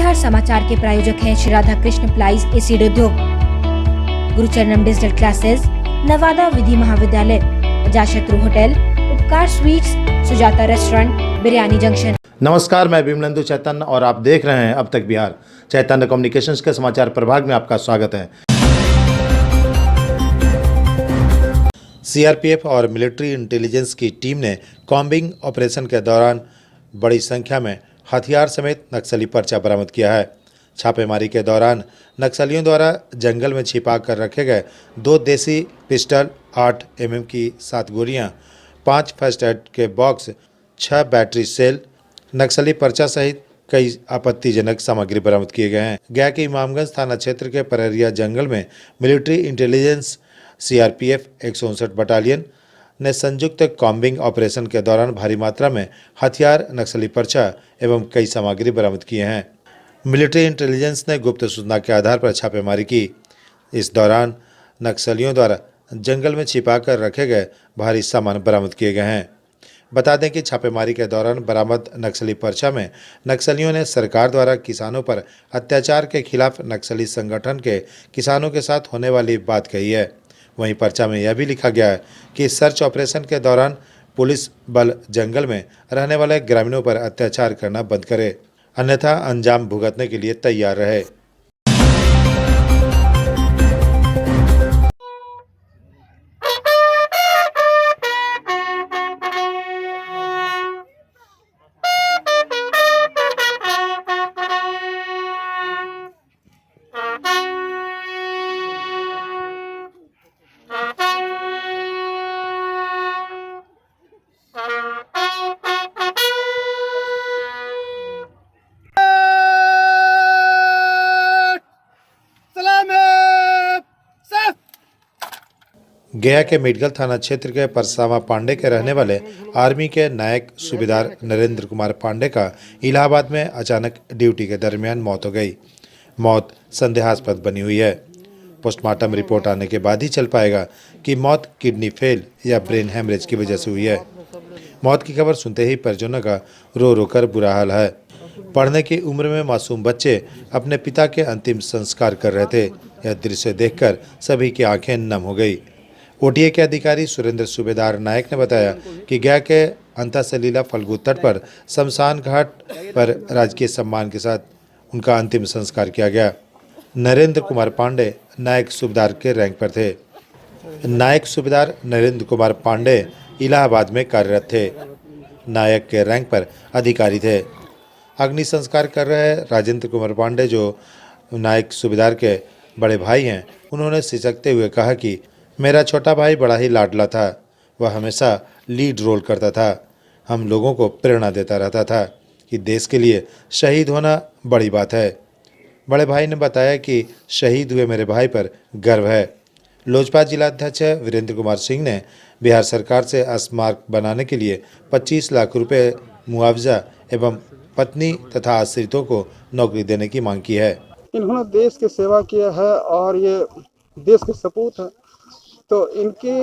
बिहार समाचार के प्रायोजक हैं श्री राधा कृष्ण प्लाईज एसिड उद्योग, गुरुचरणम डिजिटल क्लासेस, नवादा विधि महाविद्यालय, अजाशत्रु होटल, उपकार sweets, Sujata restaurant, biryani junction. नमस्कार, मैं विमलेंदु चैतन्य और आप देख रहे हैं अब तक बिहार। चैतन्य कम्युनिकेशंस के समाचार प्रभाग में आपका स्वागत है। सीआरपीएफ और मिलिट्री इंटेलिजेंस की टीम ने कॉम्बिंग ऑपरेशन के दौरान बड़ी संख्या में हथियार समेत नक्सली पर्चा बरामद किया है। छापेमारी के दौरान नक्सलियों द्वारा जंगल में छिपा कर रखे गए 2 देसी पिस्टल, 8 mm की 7 गोलियां, 5 फर्स्ट एड के बॉक्स, 6 बैटरी सेल, नक्सली पर्चा सहित कई आपत्तिजनक सामग्री बरामद किए गए हैं। गया के इमामगंज थाना क्षेत्र के पररिया जंगल में मिलिट्री इंटेलिजेंस सीआरपीएफ 159 बटालियन ने संयुक्त कॉम्बिंग ऑपरेशन के दौरान भारी मात्रा में हथियार, नक्सली पर्चा एवं कई सामग्री बरामद किए हैं। मिलिट्री इंटेलिजेंस ने गुप्त सूचना के आधार पर छापेमारी की। इस दौरान नक्सलियों द्वारा जंगल में छिपा कर रखे गए भारी सामान बरामद किए गए हैं। बता दें कि छापेमारी के दौरान बरामद नक्सली पर्चा में नक्सलियों ने सरकार द्वारा किसानों पर अत्याचार के खिलाफ नक्सली संगठन के किसानों के साथ होने वाली बात कही है। वहीं पर्चा में यह भी लिखा गया है कि सर्च ऑपरेशन के दौरान पुलिस बल जंगल में रहने वाले ग्रामीणों पर अत्याचार करना बंद करे, अन्यथा अंजाम भुगतने के लिए तैयार रहे। गया के मेडिकल थाना क्षेत्र के परसावा पांडे के रहने वाले आर्मी के नायक सूबेदार नरेंद्र कुमार पांडे का इलाहाबाद में अचानक ड्यूटी के दरमियान मौत हो गई। मौत संदेहास्पद बनी हुई है। पोस्टमार्टम रिपोर्ट आने के बाद ही चल पाएगा कि मौत किडनी फेल या ब्रेन हेमरेज की वजह से हुई है। मौत की खबर सुनते ही परिजनों का रो रो कर बुरा हाल है। पढ़ने की उम्र में मासूम बच्चे अपने पिता के अंतिम संस्कार कर रहे थे। यह दृश्य देखकर सभी की आंखें नम हो गई। ओटीए के अधिकारी सुरेंद्र सूबेदार नायक ने बताया कि गया के अंतासलीला फल्गु तट पर शमशान घाट पर राजकीय सम्मान के साथ उनका अंतिम संस्कार किया गया। नरेंद्र कुमार पांडे नायक सूबेदार के रैंक पर थे। नायक सूबेदार नरेंद्र कुमार पांडे इलाहाबाद में कार्यरत थे। नायक के रैंक पर अधिकारी थे। अग्नि संस्कार कर रहे राजेंद्र कुमार पांडे, जो नायक सूबेदार के बड़े भाई हैं, उन्होंने सिसकते हुए कहा कि मेरा छोटा भाई बड़ा ही लाडला था। वह हमेशा लीड रोल करता था। हम लोगों को प्रेरणा देता रहता था कि देश के लिए शहीद होना बड़ी बात है। बड़े भाई ने बताया कि शहीद हुए मेरे भाई पर गर्व है। लोजपा जिलाध्यक्ष वीरेंद्र कुमार सिंह ने बिहार सरकार से स्मारक बनाने के लिए 25 लाख रुपए मुआवजा एवं पत्नी तथा आश्रितों को नौकरी देने की मांग की है। इन्होंने देश की सेवा किया है और ये देश के सपूत है, तो इनके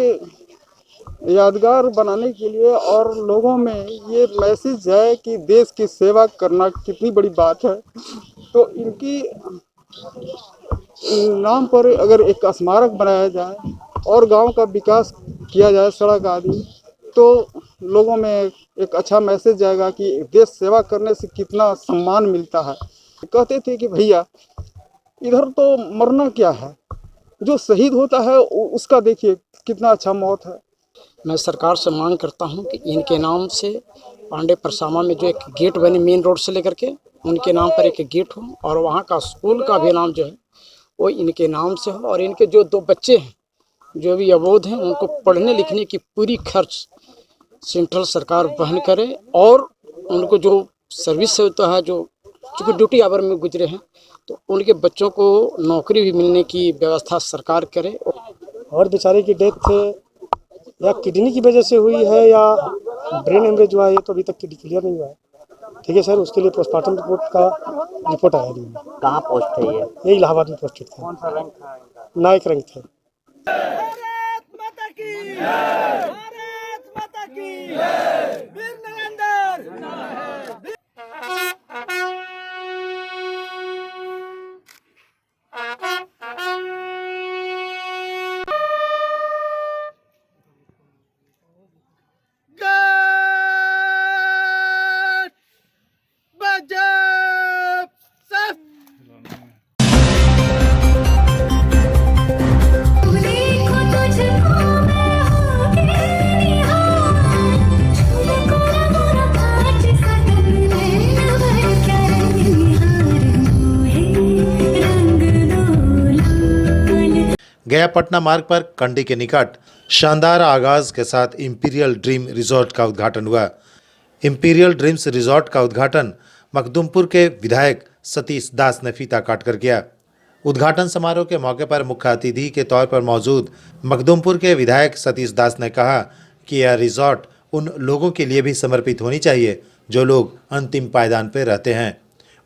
यादगार बनाने के लिए और लोगों में ये मैसेज है कि देश की सेवा करना कितनी बड़ी बात है, तो इनकी नाम पर अगर एक स्मारक बनाया जाए और गांव का विकास किया जाए, सड़क आदि, तो लोगों में एक अच्छा मैसेज जाएगा कि देश सेवा करने से कितना सम्मान मिलता है। कहते थे कि भैया इधर तो मरना क्या है, जो शहीद होता है उसका देखिए कितना अच्छा मौत है। मैं सरकार से मांग करता हूं कि इनके नाम से पांडे परसावा में जो एक गेट बने मेन रोड से लेकर के, उनके नाम पर एक गेट हो और वहां का स्कूल का भी नाम जो है वो इनके नाम से हो, और इनके जो 2 बच्चे हैं जो भी अबोध हैं उनको पढ़ने लिखने की पूरी खर्च सेंट्रल सरकार वहन करे, और उनको जो सर्विस से होता है, जो चूँकि ड्यूटी आवर में गुजरे हैं, तो उनके बच्चों को नौकरी भी मिलने की व्यवस्था सरकार करे। और बेचारे की डेथ या किडनी की वजह से हुई है या ब्रेन हेमरेज हुआ है, ये तो अभी तक क्लियर नहीं हुआ है। ठीक है सर, उसके लिए पोस्टमार्टम रिपोर्ट आया नहीं। कहाँ पोस्ट है ये इलाहाबाद में पोस्टेड था। कौन सा रैंक था? नायक रैंक था। गया पटना मार्ग पर कंडी के निकट शानदार आगाज के साथ इंपीरियल ड्रीम रिजॉर्ट का उद्घाटन हुआ। इंपीरियल ड्रीम्स रिजॉर्ट का उद्घाटन मखदुमपुर के विधायक सतीश दास ने फीता काटकर किया। उद्घाटन समारोह के मौके पर मुख्य अतिथि के तौर पर मौजूद मखदुमपुर के विधायक सतीश दास ने कहा कि यह रिजॉर्ट उन लोगों के लिए भी समर्पित होनी चाहिए जो लोग अंतिम पायदान पर रहते हैं।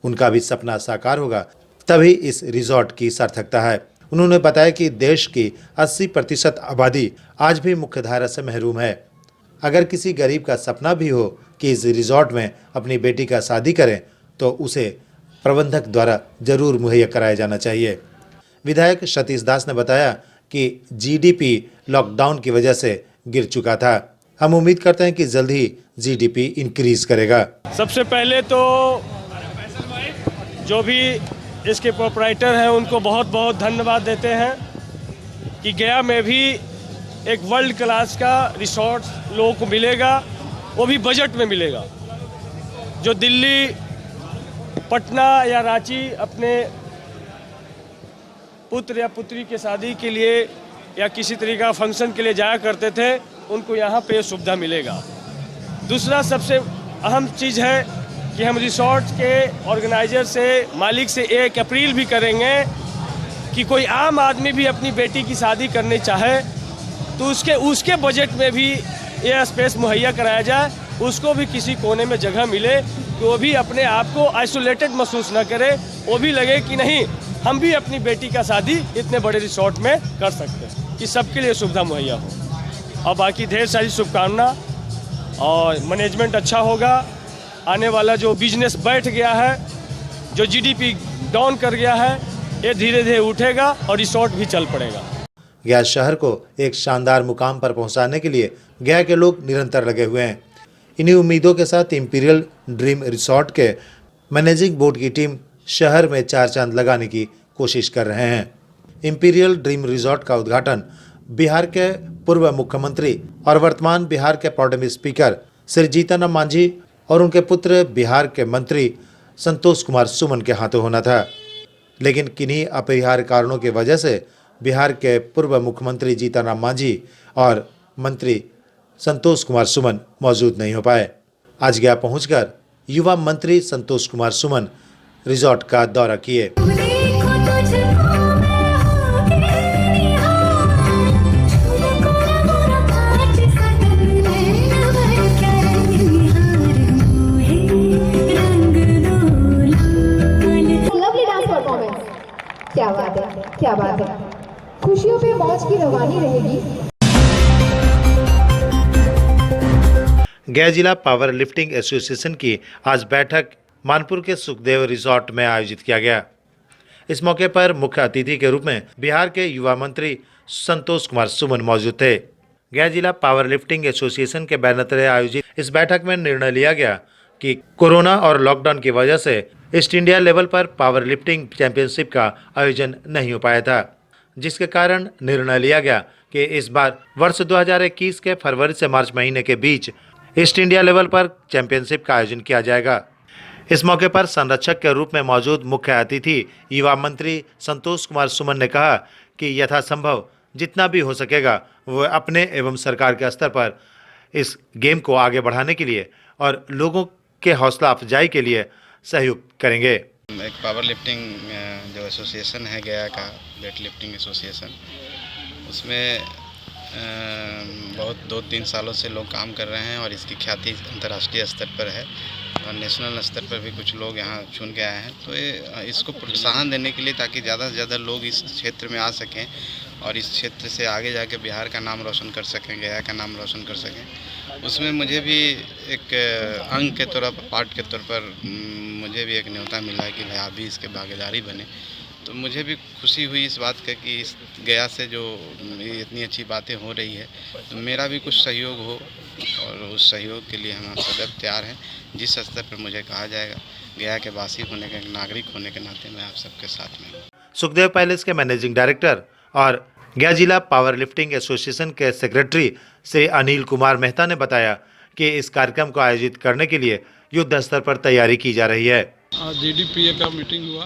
उनका भी सपना साकार होगा, तभी इस रिजॉर्ट की सार्थकता है। उन्होंने बताया कि देश की 80% आबादी आज भी मुख्यधारा से महरूम है। अगर किसी गरीब का सपना भी हो कि इस रिजॉर्ट में अपनी बेटी का शादी करें तो उसे प्रबंधक द्वारा जरूर मुहैया कराया जाना चाहिए। विधायक सतीश दास ने बताया कि जीडीपी लॉकडाउन की वजह से गिर चुका था। हम उम्मीद करते हैं कि जल्द ही जीडीपी इंक्रीज करेगा। सबसे पहले तो जो भी इसके प्रोपराइटर हैं उनको बहुत बहुत धन्यवाद देते हैं कि गया में भी एक वर्ल्ड क्लास का रिसोर्ट लोगों को मिलेगा, वो भी बजट में मिलेगा। जो दिल्ली, पटना या रांची अपने पुत्र या पुत्री के शादी के लिए या किसी तरीके का फंक्शन के लिए जाया करते थे, उनको यहाँ पे सुविधा मिलेगा। दूसरा सबसे अहम चीज़ है कि हम रिसोर्ट के ऑर्गेनाइजर से, मालिक से 1 अप्रैल भी करेंगे कि कोई आम आदमी भी अपनी बेटी की शादी करनी चाहे तो उसके बजट में भी ये स्पेस मुहैया कराया जाए, उसको भी किसी कोने में जगह मिले कि वो भी अपने आप को आइसोलेटेड महसूस न करे, वो भी लगे कि नहीं हम भी अपनी बेटी का शादी इतने बड़े रिसोर्ट में कर सकते हैं, कि सबके लिए सुविधा मुहैया हो। और बाकी ढेर सारी शुभकामना, और मैनेजमेंट अच्छा होगा। आने वाला जो बिजनेस बैठ गया है, जो जीडीपी डाउन कर गया है, ये धीरे धीरे उठेगा और रिसोर्ट भी चल पड़ेगा। गया शहर को एक शानदार मुकाम पर पहुंचाने के लिए गया के लोग निरंतर लगे हुए हैं। इन्हीं उम्मीदों के साथ इंपीरियल ड्रीम रिसॉर्ट के मैनेजिंग बोर्ड की टीम शहर में 4 चांद लगाने की कोशिश कर रहे हैं। इंपीरियल ड्रीम रिसॉर्ट का उद्घाटन बिहार के पूर्व मुख्यमंत्री और वर्तमान बिहार के प्रोटेम स्पीकर श्री जीतन राम मांझी और उनके पुत्र बिहार के मंत्री संतोष कुमार सुमन के हाथों होना था, लेकिन किन्हीं अपरिहार्य कारणों की वजह से बिहार के पूर्व मुख्यमंत्री जीतन राम मांझी और मंत्री संतोष कुमार सुमन मौजूद नहीं हो पाए। आज गया पहुंचकर युवा मंत्री संतोष कुमार सुमन रिजॉर्ट का दौरा किए। क्या बात है, क्या बात है। खुशियों पे मौज की रवानी रहेगी। गया जिला पावर लिफ्टिंग एसोसिएशन की आज बैठक मानपुर के सुखदेव रिजॉर्ट में आयोजित किया गया। इस मौके पर मुख्य अतिथि के रूप में बिहार के युवा मंत्री संतोष कुमार सुमन मौजूद थे। गया जिला पावर लिफ्टिंग एसोसिएशन के बैनर तले आयोजित इस बैठक में निर्णय लिया गया कि कोरोना और लॉकडाउन की वजह से ईस्ट इंडिया लेवल पर पावर लिफ्टिंग चैंपियनशिप का आयोजन नहीं हो पाया था, जिसके कारण निर्णय लिया गया कि इस बार वर्ष 2021 के फरवरी से मार्च महीने के बीच ईस्ट इंडिया लेवल पर चैंपियनशिप का आयोजन किया जाएगा। इस मौके पर संरक्षक के रूप में मौजूद मुख्य अतिथि युवा मंत्री संतोष कुमार सुमन ने कहा कि यथासंभव जितना भी हो सकेगा वह अपने एवं सरकार के स्तर पर इस गेम को आगे बढ़ाने के लिए और लोगों के हौसला अफजाई के लिए सहयोग करेंगे। एक पावर लिफ्टिंग जो एसोसिएशन है गया का, वेट लिफ्टिंग एसोसिएशन, उसमें बहुत 2-3 सालों से लोग काम कर रहे हैं और इसकी ख्याति अंतर्राष्ट्रीय स्तर पर है और नेशनल स्तर पर भी कुछ लोग यहाँ चुन के आए हैं। तो इसको प्रोत्साहन देने के लिए ताकि ज़्यादा से ज़्यादा लोग इस क्षेत्र में आ सकें और इस क्षेत्र से आगे जाके बिहार का नाम रोशन कर सकें, गया का नाम रोशन कर सकें, उसमें मुझे भी एक अंग के तौर पर, पार्ट के तौर पर मुझे भी एक न्योता मिला कि भाई आप भी इसके भागीदारी बने। तो मुझे भी खुशी हुई इस बात का कि इस गया से जो इतनी अच्छी बातें हो रही है तो मेरा भी कुछ सहयोग हो, और उस सहयोग के लिए हम सदैव तैयार हैं। जिस स्तर पर मुझे कहा जाएगा, गया के वासी होने के, नागरिक होने के नाते मैं आप सबके साथ में हूँ। सुखदेव पैलेस के मैनेजिंग डायरेक्टर और गया जिला पावर लिफ्टिंग एसोसिएशन के सेक्रेटरी श्री अनिल कुमार मेहता ने बताया कि इस कार्यक्रम को आयोजित करने के लिए युद्ध स्तर पर तैयारी की जा रही है। GDPA का मीटिंग हुआ,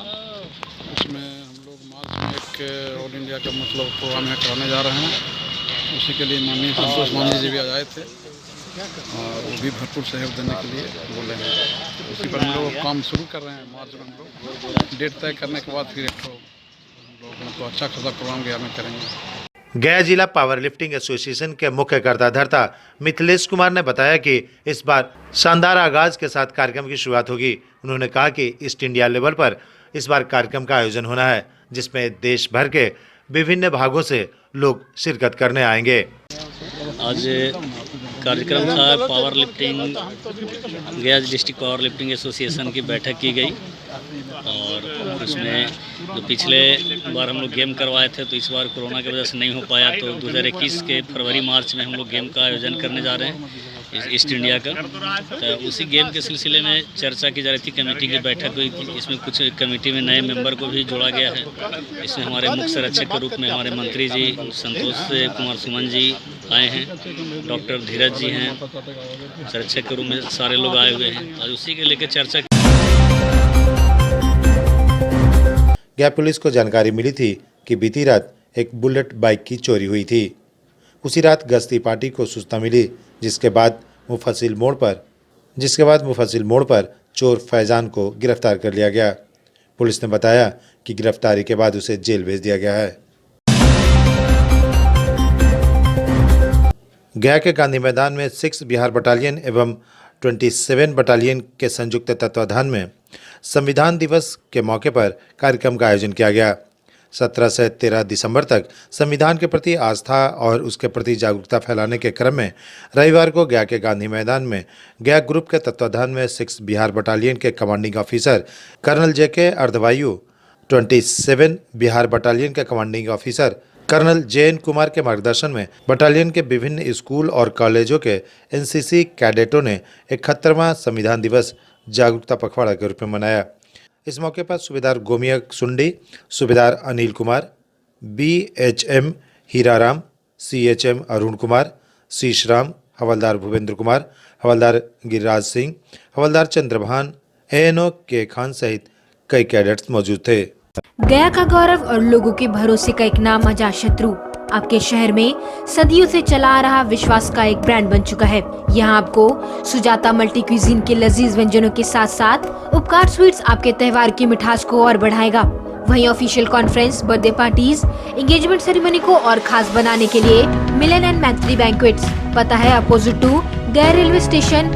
उसमें हम लोग मार्च में ऑल इंडिया का मतलब प्रोग्राम यहाँ कराने जा रहे हैं। उसी के लिए माननीय संतोष मांझी जी भी आज आए थे और वो भी भरपूर सहयोग देने के लिए बोले हैं। उसी पर हम लोग काम शुरू कर रहे हैं। मार्च में हम लोग डेट तय करने के बाद फिर एक लोग मतलब अच्छा खासा प्रोग्राम गया में करेंगे। गया जिला पावर लिफ्टिंग एसोसिएशन के मुख्य कर्ताधर्ता मिथिलेश कुमार ने बताया कि इस बार शानदार आगाज के साथ कार्यक्रम की शुरुआत होगी। उन्होंने कहा कि ईस्ट इंडिया लेवल पर इस बार कार्यक्रम का आयोजन होना है, जिसमें देश भर के विभिन्न भागों से लोग शिरकत करने आएंगे। आज कार्यक्रम था पावर लिफ्टिंग, गया डिस्ट्रिक्ट पावर लिफ्टिंग एसोसिएशन की बैठक की गई और उसमें जो पिछले बार हम लोग गेम करवाए थे तो इस बार कोरोना की वजह से नहीं हो पाया, तो 2021 के फरवरी मार्च में हम लोग गेम का आयोजन करने जा रहे हैं ईस्ट इंडिया का। तो उसी गेम के सिलसिले में चर्चा की जा रही थी, कमेटी की बैठक हुई थी। इसमें कुछ कमेटी में नए मेंबर को भी जोड़ा गया है। इसमें हमारे मुख्य संरक्षक के रूप में हमारे मंत्री जी संतोष कुमार सुमन जी आए हैं, डॉक्टर धीरज जी हैं, संरक्षक के रूप में सारे लोग आए हुए हैं और उसी के लेकर चर्चा। गया पुलिस को जानकारी मिली थी कि बीती रात एक बुलेट बाइक की चोरी हुई थी। उसी रात गश्ती पार्टी को सूचना मिली, जिसके बाद मुफस्सिल मोड़ पर चोर फैजान को गिरफ्तार कर लिया गया। पुलिस ने बताया कि गिरफ्तारी के बाद उसे जेल भेज दिया गया है। गया के गांधी मैदान में 6 बिहार बटालियन एवं 27 बटालियन के संयुक्त तत्वाधान में संविधान दिवस के मौके पर कार्यक्रम का आयोजन किया गया। 17 से 13 दिसंबर तक संविधान के प्रति आस्था और उसके प्रति जागरूकता फैलाने के क्रम में रविवार को गया के गांधी मैदान में गया ग्रुप के तत्वाधान में 6 बिहार बटालियन के कमांडिंग ऑफिसर कर्नल जेके अर्धवायु, 27 बिहार बटालियन के commanding officer colonel JN Kumar के मार्गदर्शन में बटालियन के विभिन्न स्कूल और कॉलेजों के NCC कैडेटों ने 71वां संविधान दिवस जागरूकता पखवाड़ा के रूप में मनाया। इस मौके पर सूबेदार गोमिया सुंडी, सूबेदार अनिल कुमार, BHM हीराराम, CHM अरुण कुमार, शीशराम, हवलदार भूपेंद्र कुमार, हवलदार गिरिराज सिंह, हवलदार चंद्रभान, ANO के खान सहित कई कैडेट्स मौजूद थे। गया का गौरव और लोगों के भरोसे का एक नाम अजातशत्रु आपके शहर में सदियों से चला आ रहा विश्वास का एक ब्रांड बन चुका है। यहाँ आपको सुजाता मल्टी क्यूजीन के लजीज व्यंजनों के साथ साथ उपकार स्वीट्स आपके त्योहार की मिठास को और बढ़ाएगा। वहीं official conference, birthday parties, engagement ceremony को और खास बनाने के लिए मिलन एंड मैत्री बैंक्वेट्स, पता है अपोजिट टू गया रेलवे स्टेशन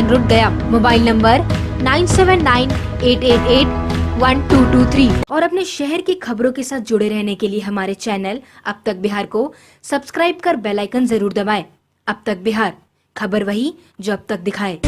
रोड गया। Mobile number 9798881223। और अपने शहर की खबरों के साथ जुड़े रहने के लिए हमारे चैनल अब तक बिहार को सब्सक्राइब कर बेल आइकन जरूर दबाएं। अब तक बिहार, खबर वही जो अब तक दिखाए।